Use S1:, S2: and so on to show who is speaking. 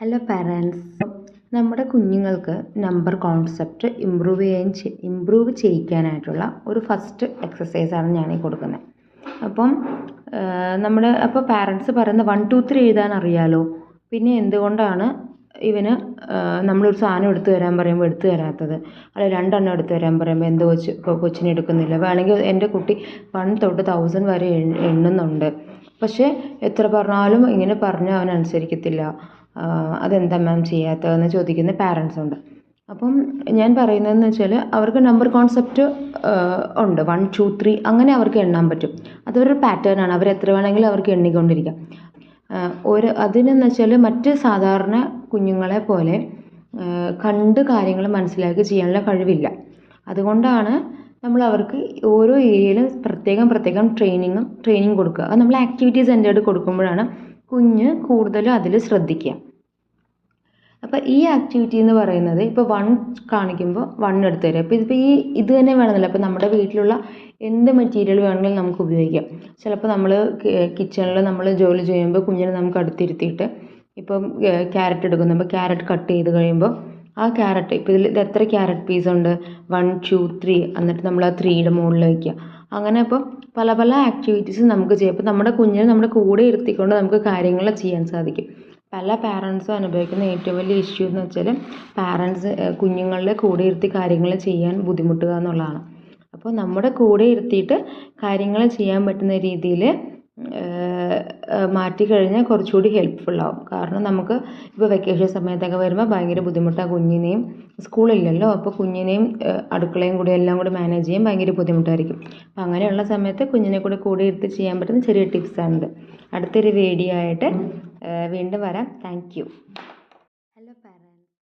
S1: Hello parents, നമ്മുടെ കുഞ്ഞുങ്ങൾക്ക് number concept improve ചെയ്യിക്കാനായിട്ടുള്ള ഒരു ഫസ്റ്റ് എക്സസൈസാണ് ഞാനീ കൊടുക്കുന്നത്. അപ്പോൾ പാരൻസ് പറയുന്നത് 1 2 3 എഴുതാൻ അറിയാലോ, പിന്നെ എന്തുകൊണ്ടാണ് ഇവന് നമ്മളൊരു സാധനം എടുത്തു തരാൻ പറയുമ്പോൾ എടുത്തു തരാത്തത്, അല്ലെങ്കിൽ 2 എണ്ണം എടുത്തു തരാൻ പറയുമ്പോൾ എന്ത് കൊച്ചിന് എടുക്കുന്നില്ല. വേണമെങ്കിൽ എൻ്റെ കുട്ടി 1 തൊട്ട് 1000 വരെ എണ്ണുന്നുണ്ട്, പക്ഷേ എത്ര പറഞ്ഞാലും ഇങ്ങനെ പറഞ്ഞാൽ അവൻ അനുസരിക്കത്തില്ല. അതെന്താ മാം ചെയ്യാത്തതെന്ന് ചോദിക്കുന്ന പാരൻസ് ഉണ്ട്. അപ്പം ഞാൻ പറയുന്നതെന്ന് വെച്ചാൽ അവർക്ക് നമ്പർ കോൺസെപ്റ്റ് ഉണ്ട്. 1 2 3 അങ്ങനെ അവർക്ക് എണ്ണാൻ പറ്റും. അതൊരു പാറ്റേൺ ആണ്. അവർ എത്ര വേണമെങ്കിലും അവർക്ക് എണ്ണിക്കൊണ്ടിരിക്കാം. അതിനെന്ന് വെച്ചാൽ മറ്റ് സാധാരണ കുഞ്ഞുങ്ങളെ പോലെ കണ്ട് കാര്യങ്ങൾ മനസ്സിലാക്കി ചെയ്യാനുള്ള കഴിവില്ല. അതുകൊണ്ടാണ് നമ്മൾ അവർക്ക് ഓരോ ഏരിയയിലും പ്രത്യേകം ട്രെയിനിങ് കൊടുക്കുക. അത് നമ്മൾ ആക്ടിവിറ്റി സെൻറ്റേർഡ് കൊടുക്കുമ്പോഴാണ് കുഞ്ഞ് കൂടുതലും അതിൽ ശ്രദ്ധിക്കുക. അപ്പോൾ ഈ ആക്ടിവിറ്റി എന്ന് പറയുന്നത് ഇപ്പോൾ 1 കാണിക്കുമ്പോൾ 1 എടുത്ത് തരിക. ഇപ്പോൾ ഇത് തന്നെ വേണമെന്നില്ല. അപ്പോൾ നമ്മുടെ വീട്ടിലുള്ള എന്ത് മെറ്റീരിയൽ വേണമെങ്കിലും നമുക്ക് ഉപയോഗിക്കാം. ചിലപ്പോൾ നമ്മൾ കിച്ചണിൽ നമ്മൾ ജോലി ചെയ്യുമ്പോൾ കുഞ്ഞിനെ നമുക്ക് അടുത്തിരുത്തിയിട്ട് ഇപ്പം ക്യാരറ്റ് എടുക്കുന്നു. അപ്പോൾ ക്യാരറ്റ് കട്ട് ചെയ്ത് കഴിയുമ്പോൾ ആ ക്യാരറ്റ് ഇപ്പോൾ ഇത് എത്ര ക്യാരറ്റ് പീസ് ഉണ്ട്, 1 2 3, എന്നിട്ട് നമ്മൾ ആ 3യുടെ മുകളിൽ വയ്ക്കുക. അങ്ങനെ അപ്പോൾ പല ആക്ടിവിറ്റീസ് നമുക്ക് ചെയ്യാം. അപ്പോൾ നമ്മുടെ കുഞ്ഞിനെ നമ്മുടെ കൂടെ ഇരുത്തിക്കൊണ്ട് നമുക്ക് കാര്യങ്ങൾ ചെയ്യാൻ സാധിക്കും. പല പാരൻസും അനുഭവിക്കുന്ന ഏറ്റവും വലിയ ഇഷ്യൂ എന്ന് വെച്ചാൽ കുഞ്ഞുങ്ങളുടെ കൂടെ ഇരുത്തി കാര്യങ്ങൾ ചെയ്യാൻ ബുദ്ധിമുട്ടുക എന്നുള്ളതാണ്. അപ്പോൾ നമ്മുടെ കൂടെ ഇരുത്തിയിട്ട് കാര്യങ്ങൾ ചെയ്യാൻ പറ്റുന്ന രീതിയിൽ മാറ്റിക്കഴിഞ്ഞാൽ കുറച്ചുകൂടി ഹെൽപ്ഫുള്ളാവും. കാരണം നമുക്ക് ഇപ്പോൾ വെക്കേഷൻ സമയത്തൊക്കെ വരുമ്പോൾ ഭയങ്കര ബുദ്ധിമുട്ടാണ്. കുഞ്ഞിനെയും സ്കൂളില്ലല്ലോ, അപ്പോൾ കുഞ്ഞിനെയും അടുക്കളയും കൂടി എല്ലാം കൂടി മാനേജ് ചെയ്യാൻ ഭയങ്കര ബുദ്ധിമുട്ടായിരിക്കും. അപ്പോൾ അങ്ങനെയുള്ള സമയത്ത് കുഞ്ഞിനെ കൂടെ ഇരുത്തി ചെയ്യാൻ പറ്റുന്ന ചെറിയ ടിപ്സാണിത്. അടുത്തൊരു വീഡിയോ ആയിട്ട് വീണ്ടും വരാം. Thank you. Hello parents.